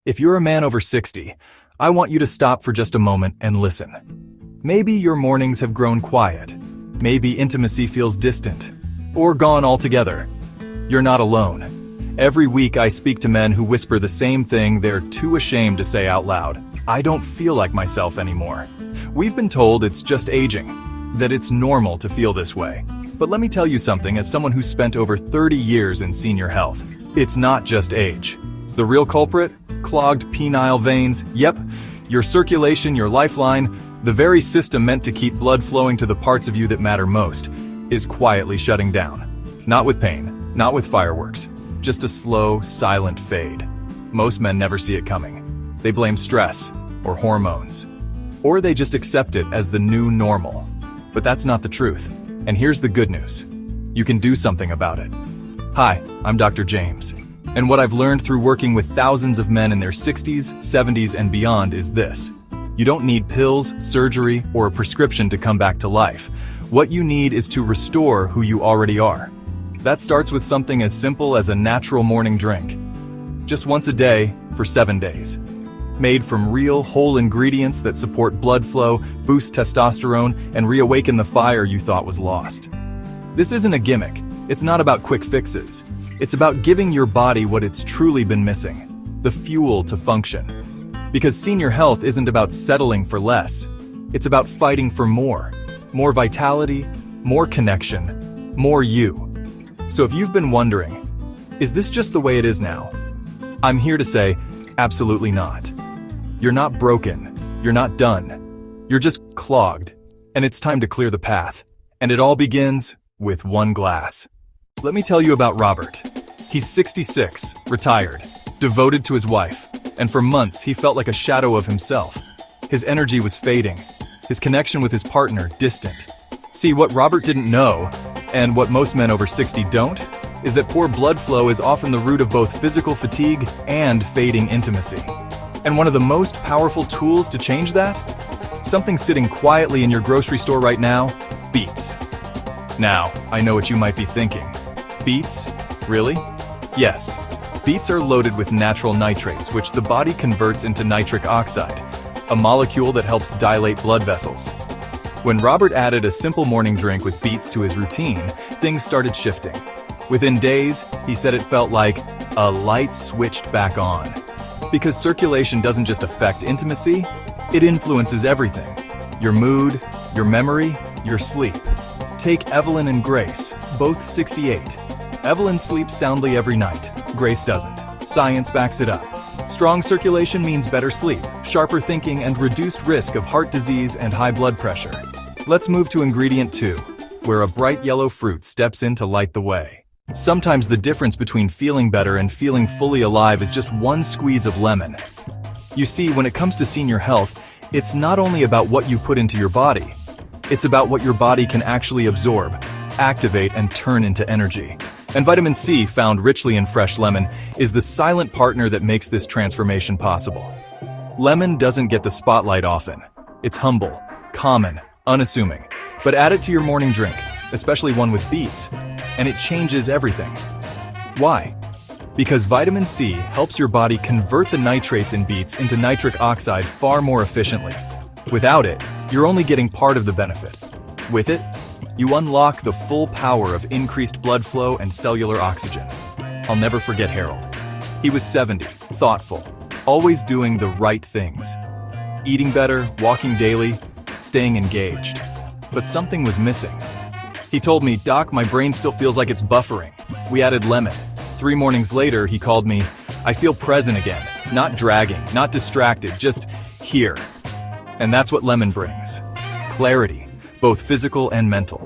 If you're a man over 60, I want you to stop for just a moment and listen. Maybe your mornings have grown quiet. Maybe intimacy feels distant or gone altogether. You're not alone. Every week I speak to men who whisper the same thing they're too ashamed to say out loud. I don't feel like myself anymore. We've been told it's just aging, that it's normal to feel this way. But let me tell you something as someone who's spent over 30 years in senior health. It's not just age. The real culprit? Clogged penile veins. Yep, your circulation, your lifeline, the very system meant to keep blood flowing to the parts of you that matter most, is quietly shutting down. Not with pain, not with fireworks, just a slow, silent fade. Most men never see it coming. They blame stress or hormones, or they just accept it as the new normal. But that's not the truth. And here's the good news. You can do something about it. Hi, I'm Dr. James. And what I've learned through working with thousands of men in their 60s, 70s, and beyond is this. You don't need pills, surgery, or a prescription to come back to life. What you need is to restore who you already are. That starts with something as simple as a natural morning drink. Just once a day for 7 days. Made from real, whole ingredients that support blood flow, boost testosterone, and reawaken the fire you thought was lost. This isn't a gimmick. It's not about quick fixes. It's about giving your body what it's truly been missing, the fuel to function. Because senior health isn't about settling for less. It's about fighting for more. More vitality, more connection, more you. So if you've been wondering, is this just the way it is now? I'm here to say, absolutely not. You're not broken. You're not done. You're just clogged. And it's time to clear the path. And it all begins with one glass. Let me tell you about Robert. He's 66, retired, devoted to his wife, and for months he felt like a shadow of himself. His energy was fading, his connection with his partner distant. See, what Robert didn't know, and what most men over 60 don't, is that poor blood flow is often the root of both physical fatigue and fading intimacy. And one of the most powerful tools to change that? Something sitting quietly in your grocery store right now, beets. Now, I know what you might be thinking. Beets? Really? Yes. Beets are loaded with natural nitrates, which the body converts into nitric oxide, a molecule that helps dilate blood vessels. When Robert added a simple morning drink with beets to his routine, things started shifting. Within days, he said it felt like a light switched back on. Because circulation doesn't just affect intimacy, it influences everything. Your mood, your memory, your sleep. Take Evelyn and Grace, both 68. Evelyn sleeps soundly every night. Grace doesn't. Science backs it up. Strong circulation means better sleep, sharper thinking, and reduced risk of heart disease and high blood pressure. Let's move to ingredient 2, where a bright yellow fruit steps in to light the way. Sometimes the difference between feeling better and feeling fully alive is just one squeeze of lemon. You see, when it comes to senior health, it's not only about what you put into your body. It's about what your body can actually absorb, activate, and turn into energy. And vitamin C, found richly in fresh lemon, is the silent partner that makes this transformation possible. Lemon doesn't get the spotlight often. It's humble, common, unassuming. But add it to your morning drink, especially one with beets, and it changes everything. Why? Because vitamin C helps your body convert the nitrates in beets into nitric oxide far more efficiently. Without it, you're only getting part of the benefit. With it, you unlock the full power of increased blood flow and cellular oxygen. I'll never forget Harold. He was 70, thoughtful, always doing the right things. Eating better, walking daily, staying engaged. But something was missing. He told me, "Doc, my brain still feels like it's buffering." We added lemon. 3 mornings later, he called me, "I feel present again, not dragging, not distracted, just here." And that's what lemon brings. Clarity, both physical and mental.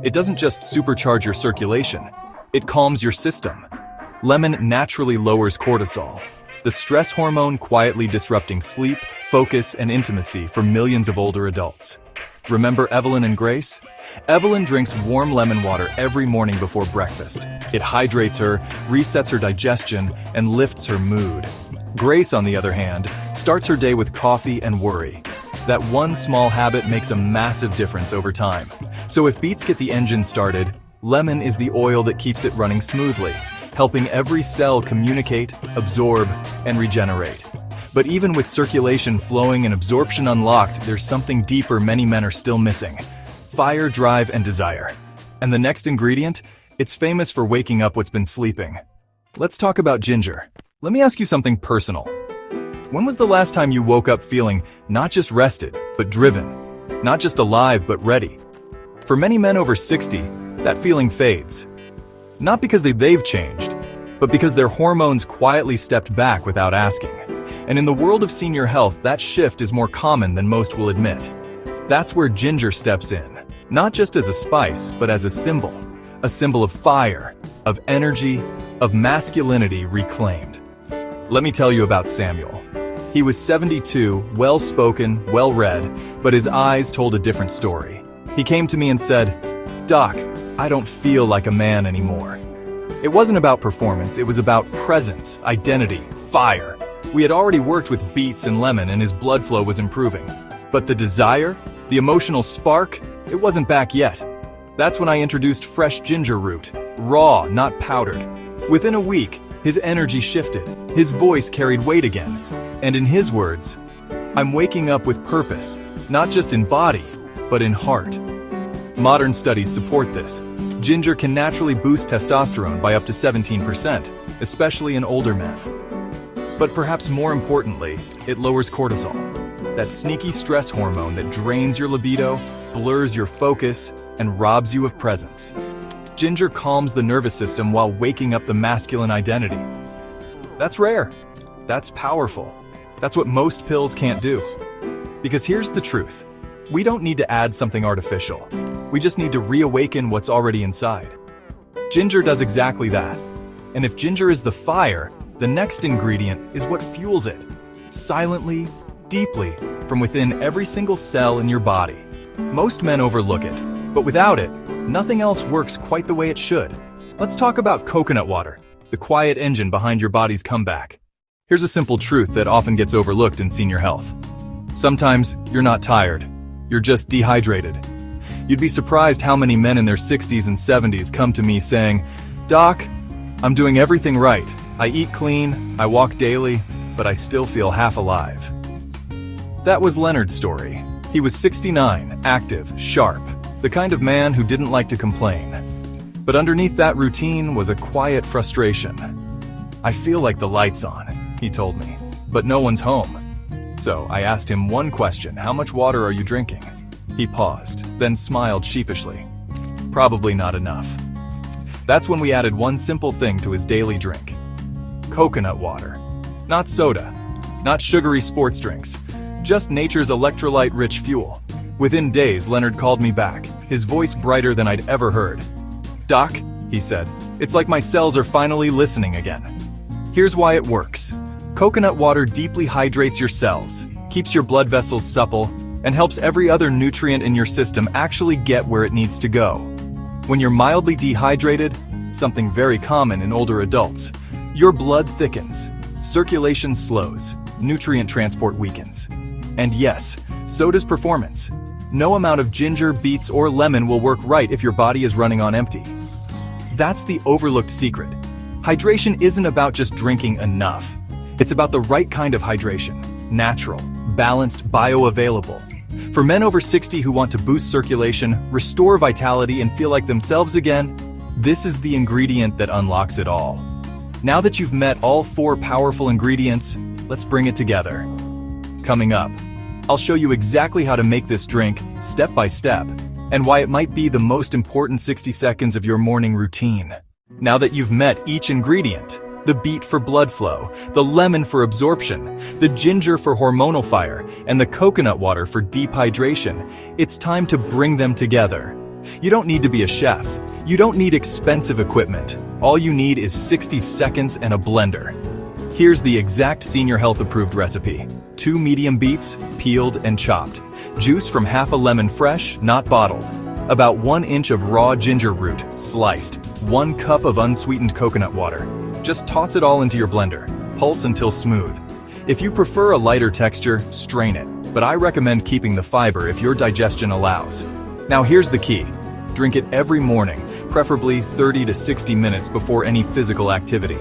It doesn't just supercharge your circulation, it calms your system. Lemon naturally lowers cortisol, the stress hormone quietly disrupting sleep, focus, and intimacy for millions of older adults. Remember Evelyn and Grace? Evelyn drinks warm lemon water every morning before breakfast. It hydrates her, resets her digestion, and lifts her mood. Grace, on the other hand, starts her day with coffee and worry. That one small habit makes a massive difference over time. So if beets get the engine started, lemon is the oil that keeps it running smoothly, helping every cell communicate, absorb, and regenerate. But even with circulation flowing and absorption unlocked, there's something deeper many men are still missing: fire, drive, and desire. And the next ingredient? It's famous for waking up what's been sleeping. Let's talk about ginger. Let me ask you something personal. When was the last time you woke up feeling not just rested, but driven? Not just alive, but ready? For many men over 60, that feeling fades. Not because they've changed, but because their hormones quietly stepped back without asking. And in the world of senior health, that shift is more common than most will admit. That's where ginger steps in, not just as a spice, but as a symbol of fire, of energy, of masculinity reclaimed. Let me tell you about Samuel. He was 72, well-spoken, well-read, but his eyes told a different story. He came to me and said, "Doc, I don't feel like a man anymore." It wasn't about performance, it was about presence, identity, fire. We had already worked with beets and lemon and his blood flow was improving. But the desire, the emotional spark, it wasn't back yet. That's when I introduced fresh ginger root, raw, not powdered. Within a week, his energy shifted, his voice carried weight again. And in his words, "I'm waking up with purpose, not just in body, but in heart." Modern studies support this. Ginger can naturally boost testosterone by up to 17%, especially in older men. But perhaps more importantly, it lowers cortisol, that sneaky stress hormone that drains your libido, blurs your focus, and robs you of presence. Ginger calms the nervous system while waking up the masculine identity. That's rare. That's powerful. That's what most pills can't do. Because here's the truth. We don't need to add something artificial. We just need to reawaken what's already inside. Ginger does exactly that. And if ginger is the fire, the next ingredient is what fuels it. Silently, deeply, from within every single cell in your body. Most men overlook it, but without it, nothing else works quite the way it should. Let's talk about coconut water, the quiet engine behind your body's comeback. Here's a simple truth that often gets overlooked in senior health. Sometimes you're not tired, you're just dehydrated. You'd be surprised how many men in their 60s and 70s come to me saying, "Doc, I'm doing everything right. I eat clean, I walk daily, but I still feel half alive." That was Leonard's story. He was 69, active, sharp, the kind of man who didn't like to complain. But underneath that routine was a quiet frustration. "I feel like the light's on," he told me, "but no one's home." So I asked him one question: "How much water are you drinking?" He paused, then smiled sheepishly. "Probably not enough." That's when we added one simple thing to his daily drink. Coconut water. Not soda, not sugary sports drinks, just nature's electrolyte-rich fuel. Within days, Leonard called me back, his voice brighter than I'd ever heard. "Doc," he said, "it's like my cells are finally listening again." Here's why it works. Coconut water deeply hydrates your cells, keeps your blood vessels supple, and helps every other nutrient in your system actually get where it needs to go. When you're mildly dehydrated, something very common in older adults, your blood thickens, circulation slows, nutrient transport weakens. And yes, so does performance. No amount of ginger, beets, or lemon will work right if your body is running on empty. That's the overlooked secret. Hydration isn't about just drinking enough. It's about the right kind of hydration, natural, balanced, bioavailable. For men over 60 who want to boost circulation, restore vitality, and feel like themselves again, this is the ingredient that unlocks it all. Now that you've met all 4 powerful ingredients, let's bring it together. Coming up, I'll show you exactly how to make this drink, step by step, and why it might be the most important 60 seconds of your morning routine. Now that you've met each ingredient, the beet for blood flow, the lemon for absorption, the ginger for hormonal fire, and the coconut water for deep hydration, it's time to bring them together. You don't need to be a chef. You don't need expensive equipment. All you need is 60 seconds and a blender. Here's the exact Senior Health approved recipe. 2 medium beets, peeled and chopped. Juice from half a lemon fresh, not bottled. About 1 inch of raw ginger root, sliced. 1 cup of unsweetened coconut water. Just toss it all into your blender. Pulse until smooth. If you prefer a lighter texture, strain it. But I recommend keeping the fiber if your digestion allows. Now here's the key. Drink it every morning, preferably 30 to 60 minutes before any physical activity.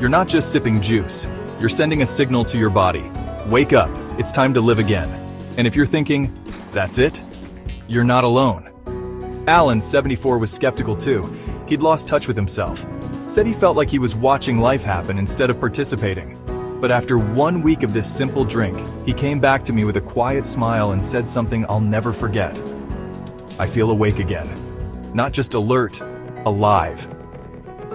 You're not just sipping juice, you're sending a signal to your body. Wake up, it's time to live again. And if you're thinking, that's it? You're not alone. Alan, 74, was skeptical too. He'd lost touch with himself. Said he felt like he was watching life happen instead of participating. But after 1 week of this simple drink, he came back to me with a quiet smile and said something I'll never forget. I feel awake again. Not just alert, alive.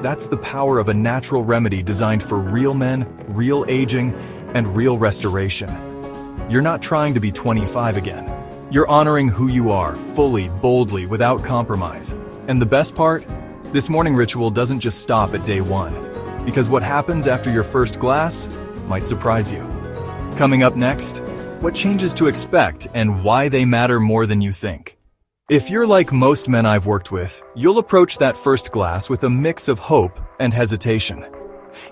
That's the power of a natural remedy designed for real men, real aging, and real restoration. You're not trying to be 25 again. You're honoring who you are, fully, boldly, without compromise. And the best part? This morning ritual doesn't just stop at day 1. Because what happens after your first glass might surprise you. Coming up next, what changes to expect and why they matter more than you think. If you're like most men I've worked with, you'll approach that first glass with a mix of hope and hesitation.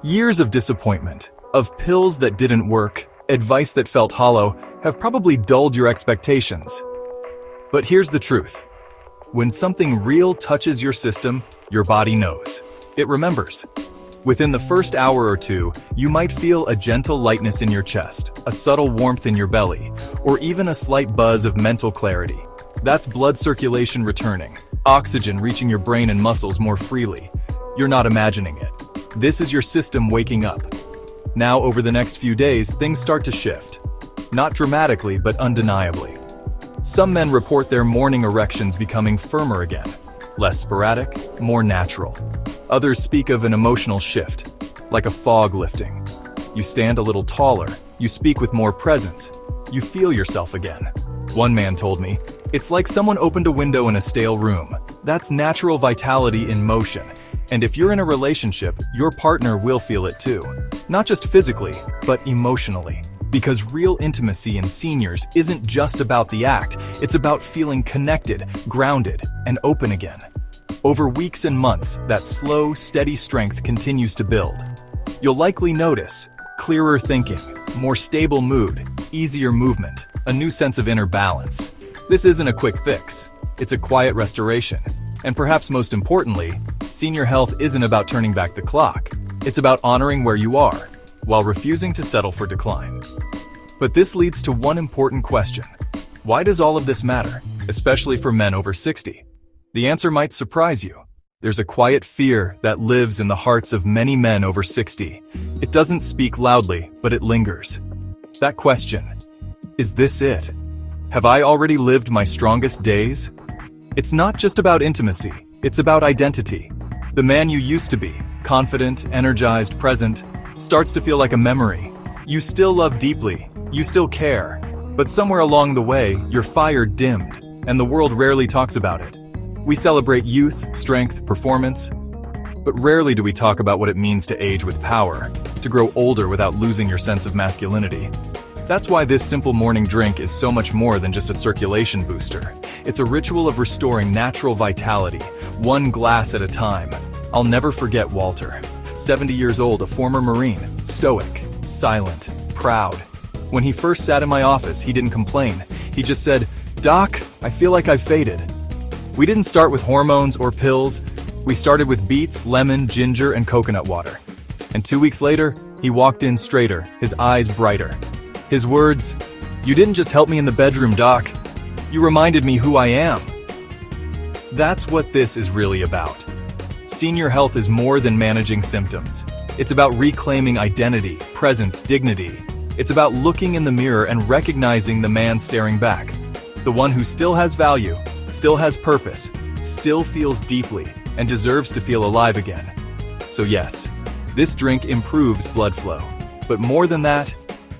Years of disappointment, of pills that didn't work, advice that felt hollow, have probably dulled your expectations. But here's the truth. When something real touches your system, your body knows. It remembers. Within the first hour or two, you might feel a gentle lightness in your chest, a subtle warmth in your belly, or even a slight buzz of mental clarity. That's blood circulation returning, oxygen reaching your brain and muscles more freely. You're not imagining it. This is your system waking up. Now, over the next few days, things start to shift. Not dramatically, but undeniably. Some men report their morning erections becoming firmer again, less sporadic, more natural. Others speak of an emotional shift, like a fog lifting. You stand a little taller, you speak with more presence, you feel yourself again. One man told me, it's like someone opened a window in a stale room. That's natural vitality in motion. And if you're in a relationship, your partner will feel it too. Not just physically, but emotionally. Because real intimacy in seniors isn't just about the act, it's about feeling connected, grounded, and open again. Over weeks and months, that slow, steady strength continues to build. You'll likely notice clearer thinking, more stable mood, easier movement, a new sense of inner balance. This isn't a quick fix. It's a quiet restoration. And perhaps most importantly, senior health isn't about turning back the clock. It's about honoring where you are, while refusing to settle for decline. But this leads to one important question. Why does all of this matter, especially for men over 60? The answer might surprise you. There's a quiet fear that lives in the hearts of many men over 60. It doesn't speak loudly, but it lingers. That question, is this it? Have I already lived my strongest days? It's not just about intimacy, it's about identity. The man you used to be, confident, energized, present, starts to feel like a memory. You still love deeply, you still care, but somewhere along the way, your fire dimmed, and the world rarely talks about it. We celebrate youth, strength, performance, but rarely do we talk about what it means to age with power, to grow older without losing your sense of masculinity. That's why this simple morning drink is so much more than just a circulation booster. It's a ritual of restoring natural vitality, one glass at a time. I'll never forget Walter, 70 years old, a former Marine, stoic, silent, proud. When he first sat in my office, he didn't complain. He just said, "Doc, I feel like I've faded." We didn't start with hormones or pills. We started with beets, lemon, ginger, and coconut water. And 2 weeks later, he walked in straighter, his eyes brighter. His words, "You didn't just help me in the bedroom, Doc. You reminded me who I am." That's what this is really about. Senior health is more than managing symptoms. It's about reclaiming identity, presence, dignity. It's about looking in the mirror and recognizing the man staring back. The one who still has value, still has purpose, still feels deeply, and deserves to feel alive again. So yes, this drink improves blood flow. But more than that,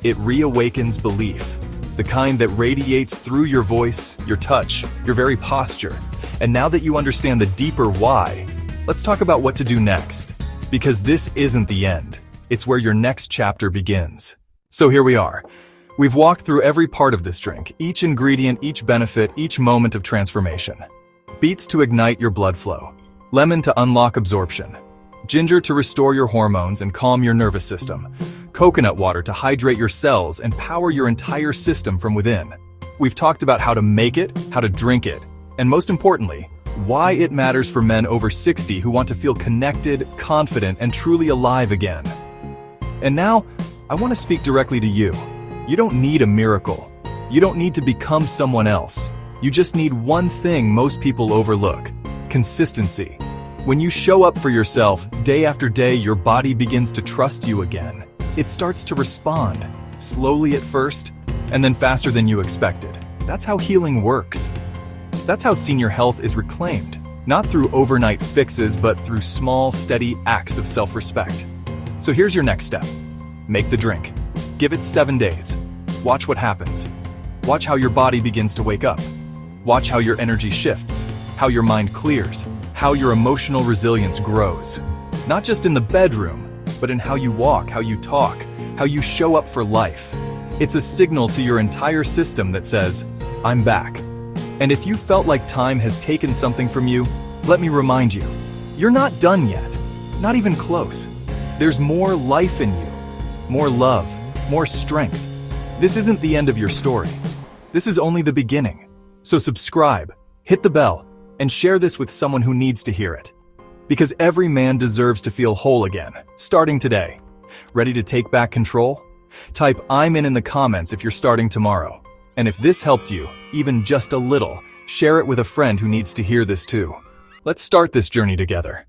it reawakens belief. The kind that radiates through your voice, your touch, your very posture. And now that you understand the deeper why, let's talk about what to do next. Because this isn't the end. It's where your next chapter begins. So here we are. We've walked through every part of this drink, each ingredient, each benefit, each moment of transformation. Beets to ignite your blood flow. Lemon to unlock absorption. Ginger to restore your hormones and calm your nervous system. Coconut water to hydrate your cells and power your entire system from within. We've talked about how to make it, how to drink it, and most importantly, why it matters for men over 60 who want to feel connected, confident, and truly alive again. And now, I want to speak directly to you. You don't need a miracle. You don't need to become someone else. You just need one thing most people overlook: consistency. When you show up for yourself day after day, your body begins to trust you again. It starts to respond, slowly at first, and then faster than you expected. That's how healing works. That's how senior health is reclaimed, not through overnight fixes, but through small, steady acts of self-respect. So here's your next step. Make the drink. Give it 7 days. Watch what happens. Watch how your body begins to wake up. Watch how your energy shifts, how your mind clears, how your emotional resilience grows. Not just in the bedroom, but in how you walk, how you talk, how you show up for life. It's a signal to your entire system that says, I'm back. And if you felt like time has taken something from you, let me remind you, you're not done yet. Not even close. There's more life in you, more love, more strength. This isn't the end of your story. This is only the beginning. So subscribe, hit the bell, and share this with someone who needs to hear it. Because every man deserves to feel whole again, starting today. Ready to take back control? Type I'm in the comments if you're starting tomorrow. And if this helped you, even just a little, share it with a friend who needs to hear this too. Let's start this journey together.